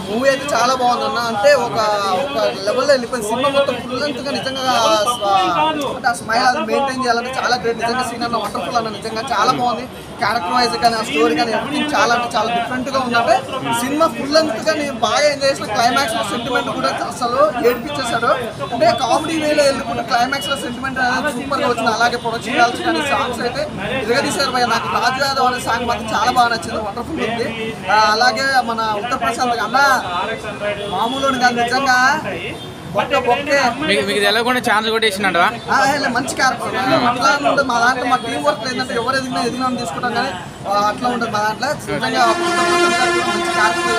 Movie అయితే చాలా బాగుందన్న. అంటే ఒక లెవెల్లో వెళ్ళిపోయింది సినిమా మొత్తం. ఫుల్ లెంగ్త్గా నిజంగా అంటే ఆ స్మైల్ అది మెయింటైన్ చేయాలంటే చాలా గ్రేట్. నిజంగా సీన్ అన్న వండర్ఫుల్ అన్న. నిజంగా చాలా బాగుంది. క్యారెక్టర్ వైజ్ కానీ ఆ స్టోరీ కానీ ఎవ్రీథింగ్ చాలా అంటే చాలా డిఫరెంట్గా ఉందంటే సినిమా ఫుల్ లెంగ్త్గా నేను బాగా ఎంజాయ్ చేసిన. క్లైమాక్స్లో సెంటిమెంట్ కూడా అసలు ఏడిపించేశాడు. అంటే కామెడీ వేలో వెళ్ళిపోతే క్లైమాక్స్లో సెంటిమెంట్ అనేది సూపర్గా వచ్చింది. అలాగే ప్రొడక్షన్ కాల్సి కానీ సాంగ్స్ అయితే ఇరగదీశారు భయ్య. నాకు రాజు యాదవ్ అనే సాంగ్ మాత్రం చాలా బాగా నచ్చింది. వండర్ఫుల్ ఉంది. అలాగే మన ఉత్తర్ ప్రశాంత్ అన్న మామూలు కాదు నిజంగా. మీకు తెలియకుండా ఛాన్స్ కూడా ఇచ్చినట్టు మంచి క్యారెక్టర్ అట్లా ఉంటుంది మా దాంట్లో. మా టీం వర్క్ ఏంటంటే ఎవరు ఎదిగినా తీసుకుంటాం కానీ అట్లా ఉంటుంది మా దాంట్లో. నిజంగా మంచి క్యారెక్టర్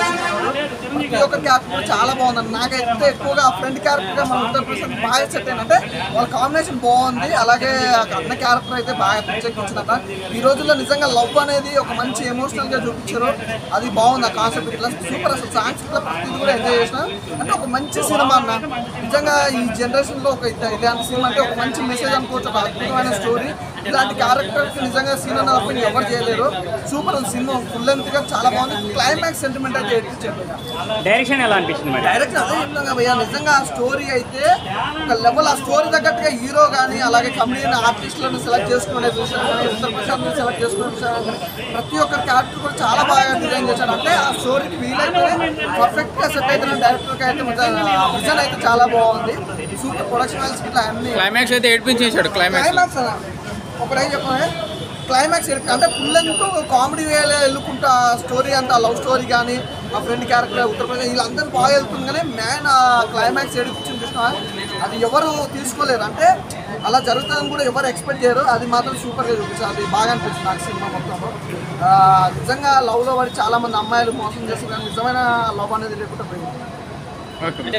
ప్రతి ఒక్క క్యారెక్టర్ చాలా బాగుందండి. నాకైతే ఎక్కువగా ఫ్రెండ్ క్యారెక్టర్గా మన ఉత్తర్ ప్రశాంత్ బాగా సెట్ అయిందంటే వాళ్ళ కాంబినేషన్ బాగుంది. అలాగే అన్న క్యారెక్టర్ అయితే బాగా ప్రత్యేకించిందట. ఈ రోజుల్లో నిజంగా లవ్ అనేది ఒక మంచి ఎమోషనల్గా చూపించారు. అది బాగుంది ఆ కాన్సెప్ట్. ఇట్లా సూపర్ అసలు సాంగ్స్ ఇట్లా ప్రతిదీ కూడా ఎంజాయ్ చేసిన. అంటే ఒక మంచి సినిమా అన్న. నిజంగా ఈ జనరేషన్లో ఒక ఇలాంటి సినిమా అంటే ఒక మంచి మెసేజ్ అనుకోవచ్చు. ఒక అద్భుతమైన స్టోరీ. ఇలాంటి క్యారెక్టర్స్ నిజంగా సీన్ అన్న తప్ప ఎవరు చేయలేరు. సూపర్ సినిమా ఫుల్ లెంగ్త్గా చాలా బాగుంది. క్లైమాక్స్ సెంటిమెంట్ అయితే ఏడ్పించారు. డైరెక్షన్ ఎలా అనిపిస్తుంది? డైరెక్షన్ అదే చెప్తాం భయ్యా. నిజంగా ఆ స్టోరీ అయితే ఒక లెవెల్. ఆ స్టోరీ తగ్గట్టుగా హీరో కానీ అలాగే కమెడియన్ ఆర్టిస్టులను సెలెక్ట్ చేసుకునే విషయం కానీ ఉత్తర్ ప్రశాంత్ సెలెక్ట్ చేసుకునే విషయం కానీ ప్రతి ఒక్క క్యారెక్టర్ కూడా చాలా బాగా డిజైన్ చేశాడు. అంటే ఆ స్టోరీ ఫీల్ అయితే పర్ఫెక్ట్గా సెట్ అవుతున్న డైరెక్టర్కి అయితే విజన్ అయితే చాలా బాగుంది. సూపర్ ప్రొడక్షన్ వాల్స్ ఇట్లా అన్ని. క్లైమాక్స్ అయితే ఏడిపించేశాడు. క్లైమాక్స్ ఒకటే చెప్పాలి. క్లైమాక్స్ అంటే ఫుల్ లెంగ్త్ కామెడీ వేలో వెళ్ళుకుంటా స్టోరీ అంతా లవ్ స్టోరీ కానీ ఆ ఫ్రెండ్ క్యారెక్టర్ ఉత్తరప్రదేశ్ వీళ్ళందరూ బాగా వెళ్తుంది. కానీ మ్యాన్ ఆ క్లైమాక్స్ ఏడిపించింది చూసినా అది ఎవరు తీసుకోలేరు. అంటే అలా జరుగుతుందని కూడా ఎవరు ఎక్స్పెక్ట్ చేయరు. అది మాత్రం సూపర్గా చూపించారు. అది బాగా అనిపించింది నాకు సినిమా మొత్తంలో. నిజంగా లవ్లో పడి చాలామంది అమ్మాయిలు మోసం చేస్తారు కానీ నిజమైన లవ్ అనేది లేకుండా పోయింది.